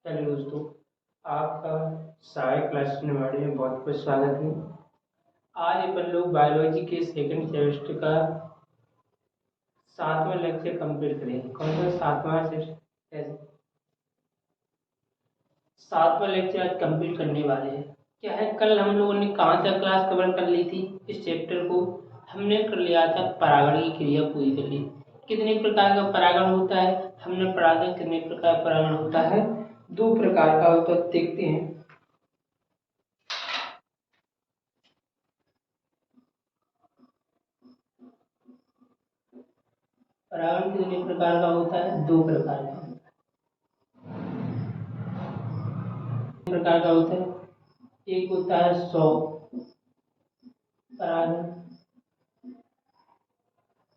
Hello दोस्तों, आपका सहायक क्लास निवाड़ी में बहुत बहुत स्वागत है। आज अपन लोग बायोलॉजी के सेकंड सेमेस्टर का 7वां लेक्चर कंप्लीट करेंगे। कौन सा 7वां लेक्चर आज कंप्लीट करने वाले हैं। क्या है, कल हम लोगों ने कहाँ तक क्लास कवर कर ली थी। इस चैप्टर को हमने कर लिया था, परागण की क्रिया पूरी कर ली। कितने प्रकार का परागण होता है हमने पढ़ा था। कितने प्रकार परागण होता है, 2 प्रकार का होता है। देखते हैं परागण कितने प्रकार का होता है। 2 प्रकार का होता है। एक होता है सौ परागण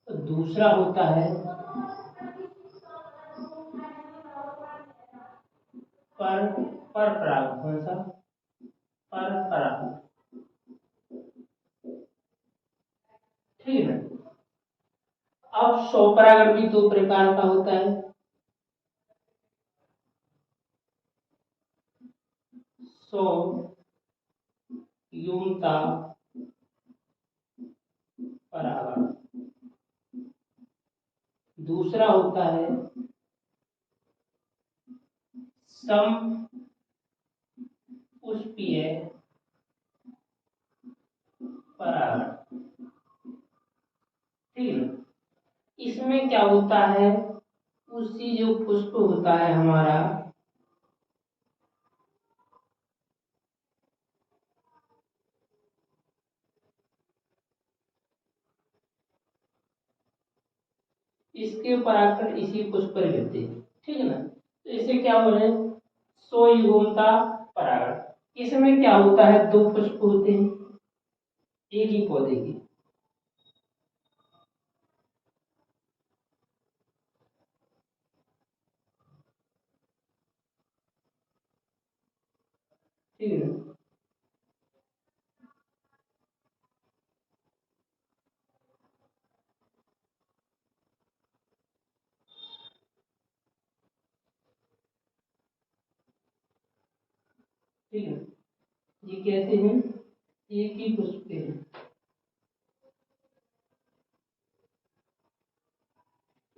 और दूसरा होता है पर पर परागण। कौन सा? पर परागण। ठीक है ना। अब सौ परागण भी 2 प्रकार का होता है। सौ यूनता परागण। दूसरा होता है सम पुष्पीय परागण। ठीक है। इसमें क्या होता है, उसी जो पुष्प होता है हमारा, इसके परागण इसी पुष्प पर गिरते हैं। ठीक है ना। तो इसे क्या बोले, स्वयुग्मता परागण। इसमें क्या होता है, 2 पुष्प होते हैं एक ही पौधे के। ठीक है ना। ठीक है। ये कैसे हैं, एक ही पुष्प के हैं।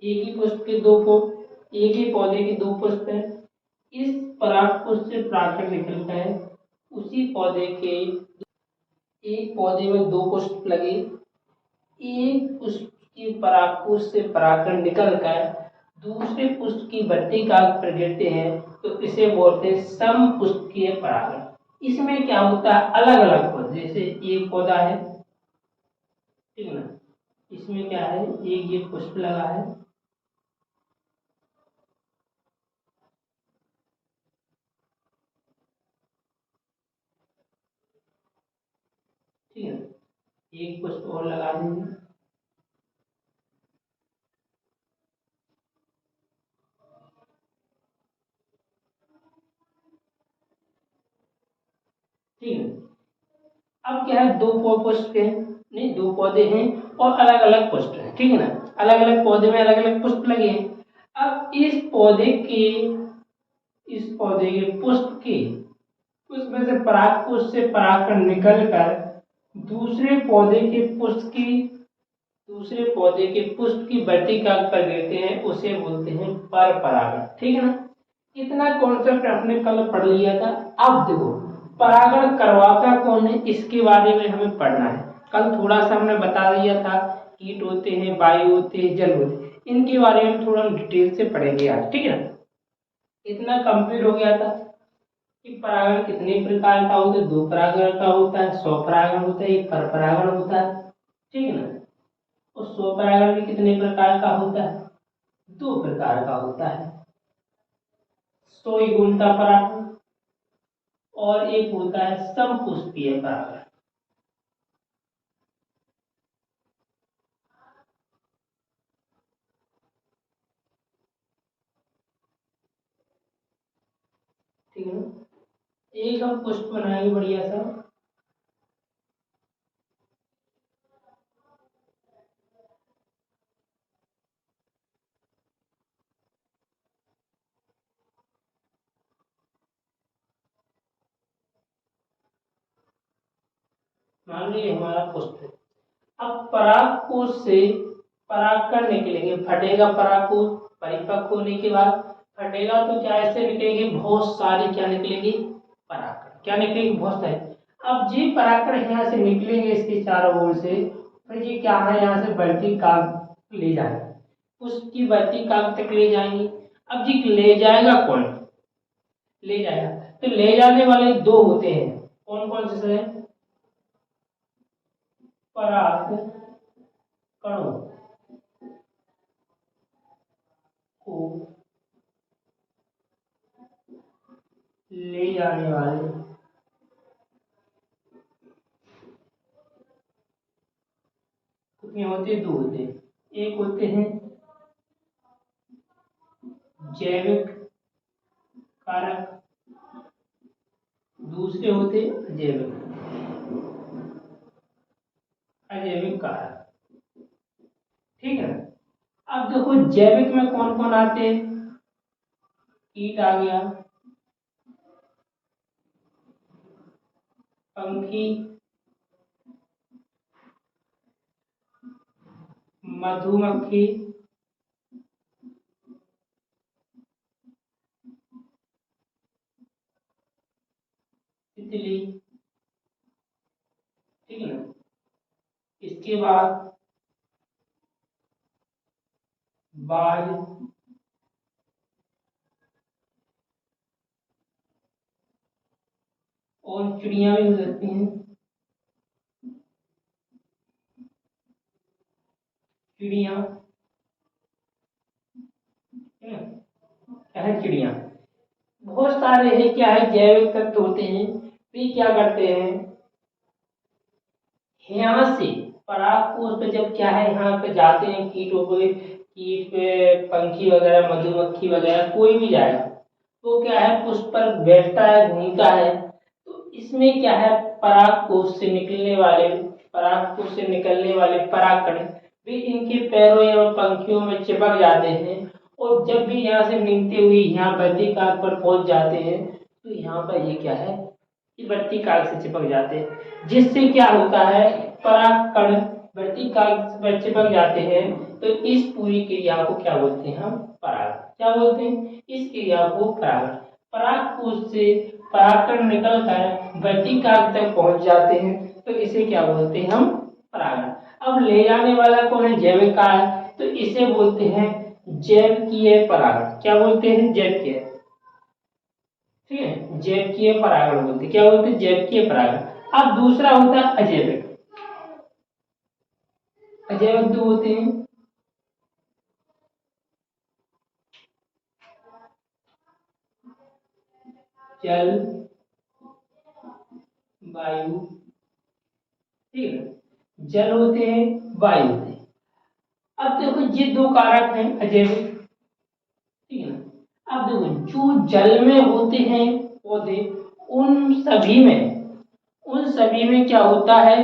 एक ही पुष्प के एक ही पौधे के 2 पुष्प हैं। इस पराग पुष्प से परागकण निकलता है। उसी पौधे के एक पौधे में 2 पुष्प लगे, एक पुष्प की परागकोश से परागकण निकलकर दूसरे पुष्प की बत्ती काग पर गिरते हैं, तो इसे बोलते हैं समपुष्पीय परागण। इसमें क्या होता है, अलग अलग पौधे, जैसे एक पौधा है, ठीक है ना। इसमें क्या है, एक ये पुष्प लगा है, ठीक है ना। एक पुष्प और लगा देंगे। ठीक है। अब क्या है, 2 पुष्प हैं, नहीं 2 पौधे हैं और अलग अलग पुष्प हैं। ठीक है ना। अलग अलग पौधे में अलग अलग पुष्प लगे हैं। अब इस पौधे के पुष्प के उसमें से परागकोश से परागकण निकलकर दूसरे पौधे के पुष्प की दूसरे पौधे के पुष्प की वर्तिका पर गिरते हैं, उसे बोलते हैं पर परागण। ठीक है ना। इतना कॉन्सेप्ट आपने कल पढ़ लिया था। अब देखो, परागण करवाता कौन है, इसके बारे में हमें पढ़ना है। कल थोड़ा सा हमने बता दिया था, कीट होते हैं, वायु होते हैं, जल होते हैं। इनके बारे में थोड़ा डिटेल से पढ़ेंगे आज। ठीक है ना। इतना कंप्लीट हो गया था कि परागण कितने प्रकार का होता है। 2 परागण का होता है, स्वपरागण होता है, एक परपरागण होता है। ठीक है ना। और स्वपरागण भी कितने प्रकार का होता है, 2 प्रकार का होता है। स्वयुग्मता परागण और एक होता है समपुष्पीय परागण। ठीक है ना। एक हम पुष्प बनाएंगे बढ़िया सा, मान लीजिए हमारा पुष्प है। अब परागकोश से परागकण निकलेंगे, फटेगा परागकोश, परिपक्व होने के बाद फटेगा तो क्या ऐसे निकलेंगे बहुत सारी, क्या निकलेंगी परागकण, क्या निकलेंगे बहुत सारे। अब ये परागकण यहाँ से निकलेंगे इसके चारों ओर से, फिर ये क्या है यहाँ से बढ़ती काग ले जाएंगे, उसकी बढ़ती काग तक ले जाएंगे। अब जी ले जाएगा कौन, ले जाएगा तो ले जाने वाले दो होते हैं, कौन कौन से हैं, पराग कणों को ले जाने वाले कितने होते हैं, दो होते हैं। एक होते हैं जैविक कारक, दूसरे होते अजैविक, अजैविक कारक, ठीक है ना। अब देखो जैविक में कौन कौन आते हैं, कीट आ गया, पंखी, मधुमक्खी, तितली, ठीक है ना। इसके बाद बाज, और चिड़िया भी हो सकती हैं, चिड़िया, क्या है चिड़िया, बहुत सारे हैं, क्या है जैविक तत्व होते हैं। वे क्या करते हैं, यहाँ से परागकोश पे जब क्या है यहाँ पे जाते हैं कीटों पे, कीट पे पंखी वगैरह मधुमक्खी वगैरह कोई भी जाएगा तो क्या है पुष्प पर बैठता है, घूमता है, तो इसमें क्या है परागकोश से निकलने वाले, परागकोश से निकलने वाले परागकण भी इनके पैरों या पंखियों में चिपक जाते हैं, और जब भी यहाँ से निकलते हुए यहाँ बद्धी काग पर पहुंच जाते हैं तो यहाँ पर ये क्या है, ये बद्धी काग से चिपक जाते हैं, जिससे क्या होता है परागकण बद्धी काग पर चिपक जाते हैं। तो इस पूरी क्रिया को क्या बोलते हैं हम, परागण, क्या बोलते हैं इस क्रिया को परागण। परागकोश से परागकण निकलकर बद्धी काग तक पहुंच जाते हैं तो इसे क्या बोलते हैं हम, परागण। अब ले जाने वाला कौन है, जैविक कारक, तो इसे बोलते हैं जैविकीय परागण, क्या बोलते हैं जैविकीय, ठीक है जैविकीय परागण बोलते हैं, क्या बोलते हैं जैविकीय परागण। अब दूसरा होता है अजैविक, अजैविक दो होते हैं, जल वायु, ठीक है जल होते हैं वायु होते हैं। अब देखो ये दो कारक हैं अजैविक, ठीक है ना। अब देखो जो जल में होते हैं पौधे, उन सभी में, उन सभी में क्या होता है,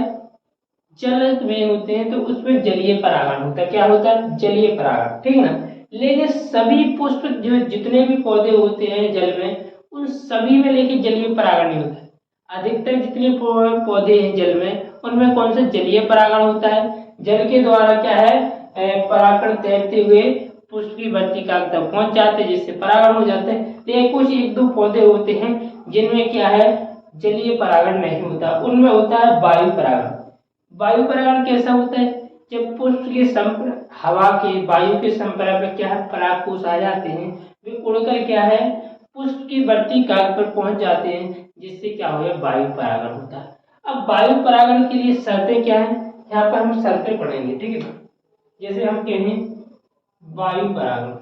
जल में होते हैं तो उसमें जलीय परागण होता है, क्या होता है जलीय परागण, ठीक है ना। लेकिन सभी पुष्प जो जितने भी पौधे होते हैं जल में, उन सभी में लेकिन जलीय परागण नहीं होता है। अधिकतर जितने पौधे हैं जल में उनमें कौन सा जलीय परागण होता है, जल के द्वारा क्या है परागण तैरते हुए पुष्प की बत्तिका तक पहुंच जाते हैं जिससे परागण हो जाते हैं। लेकिन कुछ एक दो पौधे होते हैं जिनमें क्या है जलीय परागण नहीं होता, उनमें होता है वायु परागण। वायु परागण कैसा होता है, जब पुष्प के संपर्क हवा के वायु के संपर्क में क्या है परागकोश आ जाते हैं, वे उड़कर क्या है पुष्प की बढ़ती काग पर पहुंच जाते हैं जिससे क्या हो वायु परागण होता है। अब वायु परागण के लिए शर्तें क्या है, यहाँ पर हम शर्तें पढ़ेंगे, ठीक है ना। जैसे हम कहें वायु परागण,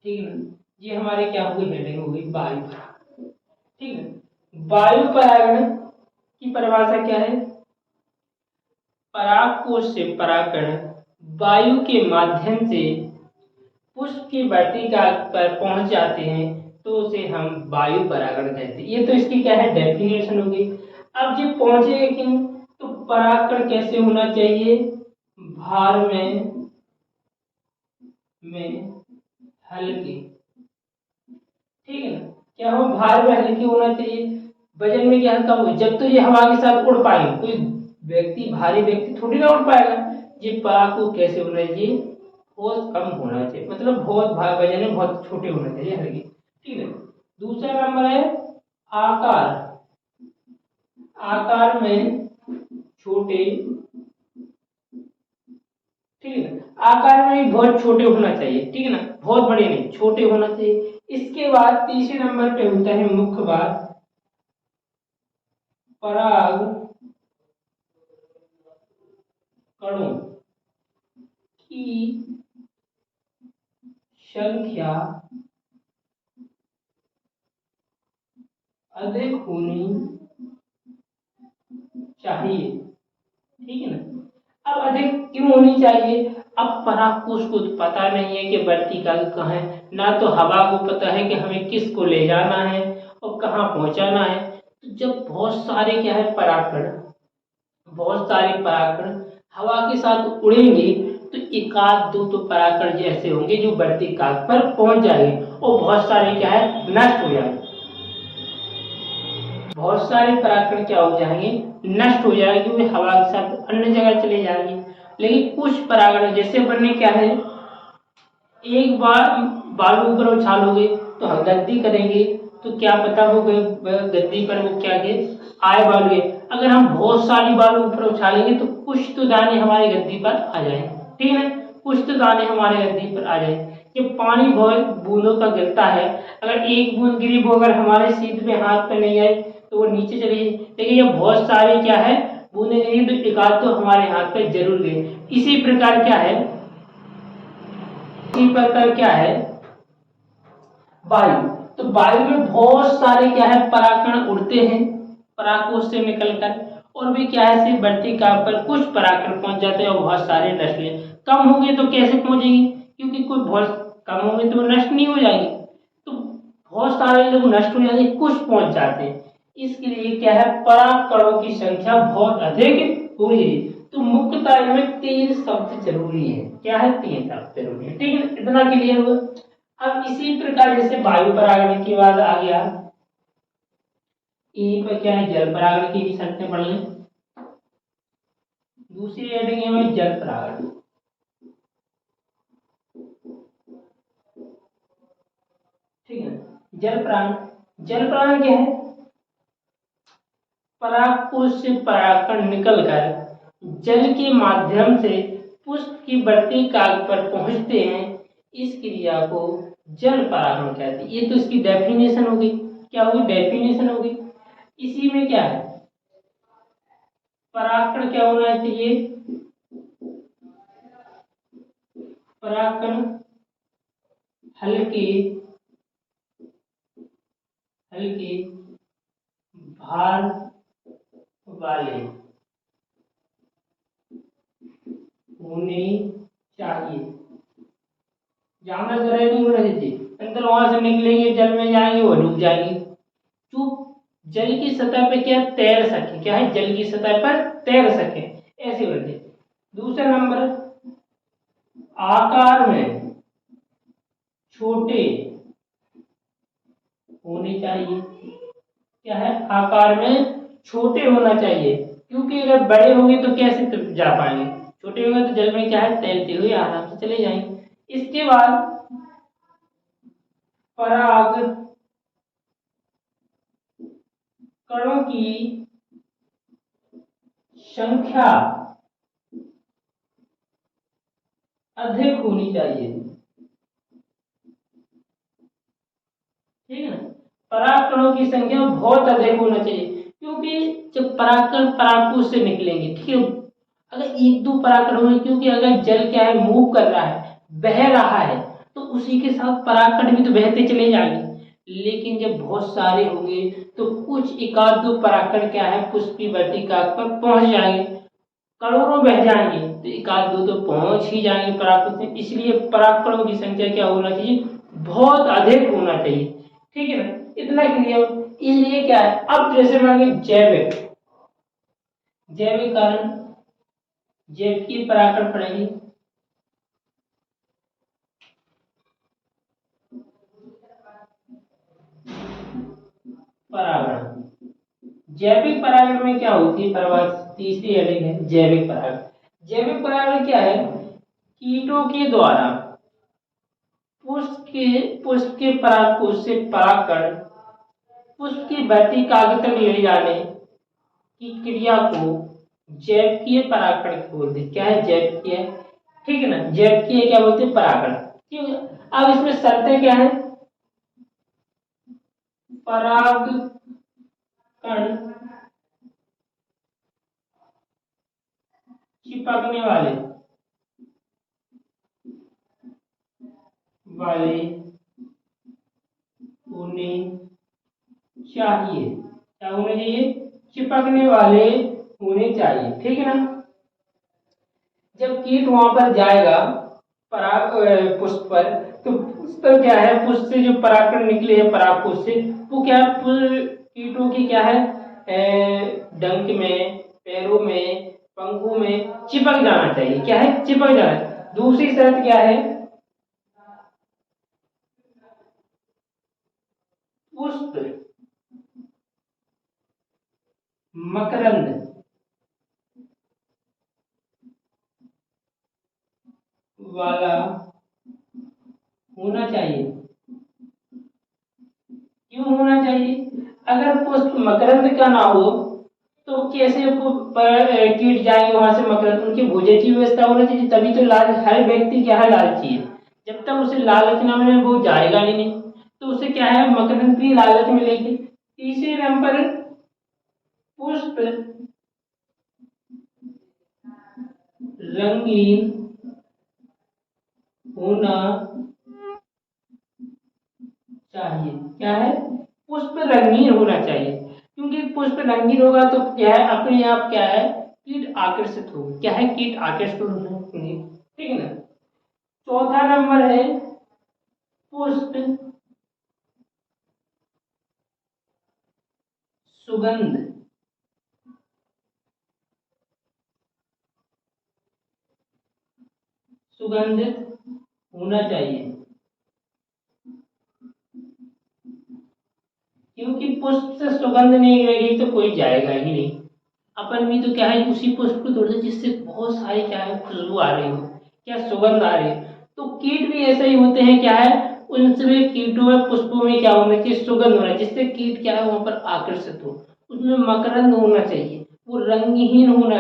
ठीक है ना, ये हमारे क्या होगी हेडिंग होगी वायु परागण, ठीक है। वायु परागण की परिभाषा क्या है, परागकोश से परागकण वायु के माध्यम से पुष्प की वर्तिका पर पहुंच जाते हैं तो उसे हम वायु परागण कहते हैं। ये तो इसकी क्या है डेफिनेशन होगी। अब जब पहुंचे कि तो परागकण कैसे होना चाहिए, भार में हल्के, ठीक है ना। क्या हो, भार में हल्की होना चाहिए, वजन में क्या कम हो, जब तो ये हवा के साथ उड़ पाएगी। कोई व्यक्ति, भारी व्यक्ति थोड़ी ना उड़ पाएगा। ये पराग कैसे होना चाहिए, बहुत कम होना चाहिए, मतलब बहुत वजन में बहुत छोटे होने चाहिए, हल्के। ठीक है। दूसरा नंबर है आकार। आकार में छोटे, ठीक है ना, आकार में भी बहुत छोटे होना चाहिए, ठीक है ना, बहुत बड़े नहीं, छोटे होना चाहिए। इसके बाद तीसरे नंबर पे होता है मुख्य बात, पराग कणों की संख्या अधिक होनी चाहिए, ठीक है ना। अब अधिक क्यों होनी चाहिए, अब परागपुष्प को तो पता नहीं है कि बढ़ती कहाँ है, ना तो हवा को पता है कि हमें किसको ले जाना है और कहाँ पहुंचाना है। तो जब बहुत सारे क्या है परागकण, बहुत सारे परागकण हवा के साथ उड़ेंगे, तो एक आध दो तो परागकण जैसे होंगे जो बढ़ती काल पर पहुंच जाएंगे, और बहुत सारे क्या है नष्ट हो जाएंगे। बहुत सारे परागकण क्या हो जाएंगे, नष्ट हो जाएंगे, वे हवा के साथ अन्य जगह चले जाएंगे। लेकिन कुछ परागकण जैसे बनने क्या है, एक बार बालू ऊपर उछालोगे तो हम गद्दी करेंगे, तो क्या पता वो गद्दी पर वो क्या के आए बालू। अगर हम बहुत सारी बालू ऊपर उछालेंगे तो कुछ तो दाने हमारी गद्दी पर आ जाए, ठीक है, कुछ तो दाने हमारे गद्दी पर आ जाए। जब पानी बहुत बूंदों का गिरता है, अगर एक बूंद गिरी वो अगर हमारे सीध पे हाथ पे नहीं आई तो वो नीचे चली जाए। लेकिन ये बहुत सारे क्या है बूंदे गिरी तो एक आध तो हमारे हाथ पे जरूर गए। इसी प्रकार क्या है, इसी प्रकार क्या है वायु। तो वायु में बहुत सारे क्या है परागकण उड़ते हैं परागकोश से निकलकर, और भी क्या है से बढ़ती काप पर कुछ परागकण पहुंच जाते हैं और बहुत सारे नष्ट हो जाते। कम होंगे तो कैसे पहुंचेंगे, क्योंकि कोई बहुत कम होंगे तो नष्ट नहीं हो जाएंगे, तो बहुत सारे लोग नष्ट हो जाते, कुछ पहुंच जाते हैं। इसके लिए क्या है परागकणों की संख्या बहुत अधिक होनी चाहिए। तो मुख्यतः इनमें 3 शब्द जरूरी है, क्या है 3 शब्द जरूरी है, ठीक है, इतना क्लियर हुआ। अब इसी प्रकार जैसे वायु परागण के बाद आ गया ई पर क्या है जल परागण की भी शर्तें पढ़ लें। दूसरी हेडिंग है हमारी जल परागण, ठीक है। जल परागण, जल परागण क्या है, परागकोश से परागकण निकलकर जल के माध्यम से पुष्प की बढ़ती काल पर पहुंचते हैं। इस क्रिया को जल परागण कहते हैं। ये तो इसकी डेफिनेशन होगी, क्या होगी डेफिनेशन होगी। इसी में क्या है परागकण क्या होना चाहिए, परागकण हल्के हल्के भार वाले होने चाहिए, ज्यादा गहरे नहीं होने चाहिए, अंदर वहां से निकलेंगे जल में जाएंगे वो डूब जाएंगे। जो जल की सतह पे क्या तैर सके, क्या है जल की सतह पर तैर सके, ऐसे होने चाहिए। दूसरा नंबर आकार में छोटे होने चाहिए, क्या है आकार में छोटे होना चाहिए, क्योंकि अगर बड़े होंगे तो कैसे जा पाएंगे, छोटे होंगे तो जल में क्या है तैरते हुए आराम से चले जाएंगे। इसके बाद पराग कणों की संख्या अधिक होनी चाहिए, ठीक है ना, पराग कणों की संख्या बहुत अधिक होना चाहिए, क्योंकि जब परागकण परागकोश से निकलेंगे, ठीक है, अगर एक दो परागकण होंगे, क्योंकि अगर जल क्या है मूव कर रहा है बह रहा है तो उसी के साथ परागकण भी तो बहते चले जाएंगे। लेकिन जब बहुत सारे होंगे तो कुछ एक आध दो परागकण क्या है पुष्प की वर्तिका पर पहुंच जाएंगे, करोड़ों बह जाएंगे तो एक आध दो तो पहुंच ही जाएंगे परागकण से। इसलिए परागकणों की संख्या क्या होना चाहिए, बहुत अधिक होना चाहिए, ठीक है ना, इतना क्लियर। इसलिए क्या है अब जैसे मान लीजिए जैविक जैविक कारण जैव की परागकण पढ़ेंगे। परागण। जैविक परागण में क्या होती है परिभाषा, तीसरी हेडिंग है जैविक परागण। जैविक परागण क्या है? कीटों के द्वारा पुष्प के परागकोश से परागकण पुष्प की बढ़ती कागज तक ले जाने की क्रिया को जैविकीय परागण बोलते हैं। क्या है? जैविकीय, ठीक है ना। जैविकीय क्या बोलते हैं? परागण। ठीक है। अब इसमें शर्तें क्या है? परागकण चिपकने वाले होने चाहिए। क्या होने चाहिए? चिपकने वाले होने चाहिए, ठीक है ना। जब कीट वहां पर जाएगा पराग पुष्प पर, तो पुष्प पर क्या है? पुष्प से जो परागकण निकले हैं परागकोश से, वो क्या है? कीटों की क्या है? डंक में, पैरों में, पंखों में चिपक जाना चाहिए। क्या है? चिपक जाना चाहिए। दूसरी शर्त क्या है? पुष्प मकरंद वाला होना चाहिए। क्यों होना चाहिए? अगर पुष्प मकरंद का ना हो तो कैसे कीट जाएंगे वहां से मकरंद? उनकी भोजन की व्यवस्था होना चाहिए, तभी तो हर व्यक्ति क्या है? लालची है। जब तक उसे लालच ना मिले वो जाएगा ही नहीं। तो उसे क्या है? मकरंद की लालच मिलेगी। तीसरे नंबर पुष्प रंगीन होना चाहिए। क्या है? पुष्प रंगीन होना चाहिए, क्योंकि पुष्प रंगीन होगा तो क्या है? अपने आप क्या है? कीट आकर्षित होंगे। क्या है? कीट आकर्षित होंगे, ठीक है ना। चौथा नंबर है पुष्प सुगंध सुगंधित होना चाहिए, क्योंकि पुष्प से सुगंध नहीं रहेगी तो कोई जाएगा ही नहीं। अपन भी तो क्या है? उसी पुष्प को तोड़ते जिससे बहुत सारी क्या है? खुशबू आ रही हो, क्या सुगंध आ रही है। तो कीट भी ऐसे ही होते हैं। क्या है? उनसे कीटों में पुष्पों में क्या होना चाहिए? सुगंध होना, जिससे कीट क्या है? वहां पर आकर्षित हो। उसमें मकरंद होना चाहिए, वो रंगीन होना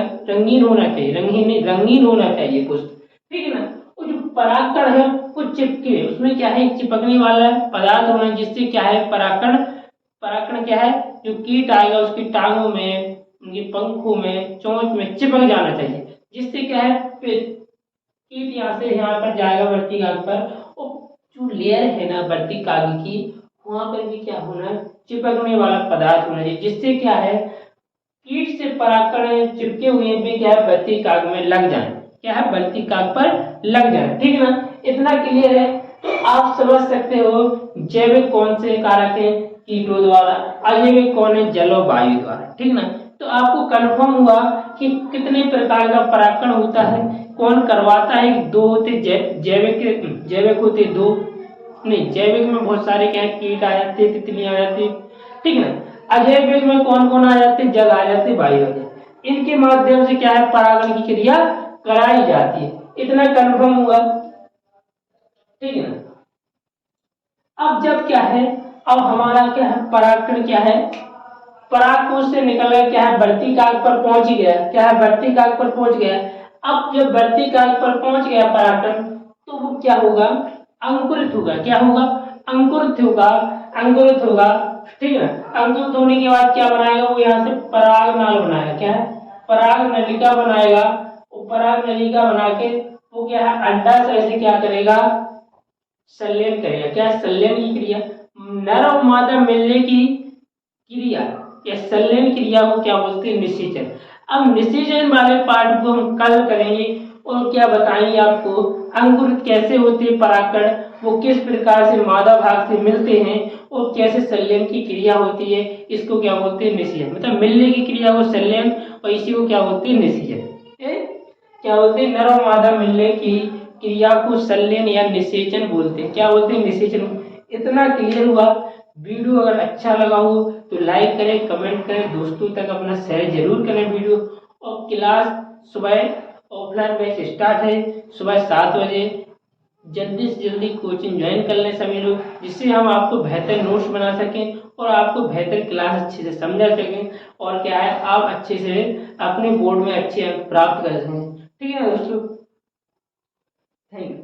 चाहिए, रंगीन नहीं, रंगीन होना चाहिए पुष्प, ठीक है ना। वो जो परागकण है वो चिपके, उसमें क्या है? चिपकने वाला पदार्थ होना, जिससे क्या है? परागकण परागकण क्या है? जो कीट आएगा उसकी टांगों में, उनके पंखों में, चोंच में चिपक जाना चाहिए, जिससे क्या है? कीट यहाँ से यहाँ पर जाएगा बढ़ती काग पर, और जो लेयर है ना बढ़ती काग की, वहां पर भी क्या होना? चिपकने वाला पदार्थ होना चाहिए, जिससे क्या है? कीट से परागकण चिपके हुए भी क्या है? बढ़ती काग में लग जाए। क्या है? बढ़ती काग पर लग जाए, ठीक है ना। इतना क्लियर है तो आप समझ सकते हो जैविक कौन से कारक है कीटों द्वारा, अजैविक कौन है? जल और वायु द्वारा, ठीक ना। तो आपको कंफर्म हुआ कि कितने प्रकार का परागकण होता है, कौन करवाता है? दो होते जैविक जैविक होते दो, नहीं जैविक में बहुत सारे क्या है? कीट आ जाते, तितलियां आ जाती, ठीक ना। अजैविक में कौन कौन आ जाते? जल आ जाते, वायु आ जाते। इनके माध्यम से क्या है? परागण की क्रिया कराई जाती है। इतना कंफर्म हुआ, ठीक है ना। अब जब क्या है? अब हमारा क्या है? परागकण क्या है? परागकोश से निकल कर क्या है? बढ़ती काग पर पहुंच गया। क्या है? बढ़ती काग पर पहुंच गया। अब जब बढ़ती काग पर पहुंच गया परागकण, तो वो क्या होगा? अंकुरित होगा। क्या होगा? अंकुरित होगा, अंकुरित होगा, ठीक है। अंकुरित होने के बाद क्या बनाएगा? वो यहाँ से पराग नाल बनाएगा। क्या है? पराग नलिका बनाएगा। वो पराग नलिका बना के वो क्या है? अंडाशय से क्या करेगा? संलयन करेगा। क्या? संलयन की क्रिया, नर और मादा मिलने की क्रिया या संलयन क्रिया को क्या बोलते हैं? निषेचन। अब निषेचन वाले पार्ट को हम कल करेंगे और क्या बताएंगे आपको? अंकुरित कैसे होते हैं परागकण, वो किस प्रकार से मादा भाग से मिलते हैं और कैसे संलयन की क्रिया होती है, इसको क्या बोलते हैं? निषेचन। मतलब मिलने की क्रिया को संलयन, और इसी को क्या बोलते हैं? निषेचन। क्या बोलते हैं? नर और मादा मिलने की क्रिया को संलयन या निषेचन बोलते हैं। क्या बोलते हैं? निषेचन। इतना क्लियर हुआ वीडियो अगर अच्छा लगा हो तो लाइक करें, कमेंट करें, दोस्तों तक अपना शेयर जरूर करें वीडियो। और क्लास सुबह ऑफलाइन बैच स्टार्ट है सुबह 7 बजे। जल्दी से जल्दी कोचिंग ज्वाइन कर लें सभी लोग, जिससे हम आपको बेहतर नोट्स बना सकें और आपको बेहतर क्लास अच्छे से समझा सकें, और क्या है आप अच्छे से अपने बोर्ड में अच्छे अंक प्राप्त कर सकें। ठीक है दोस्तों, थैंक यू।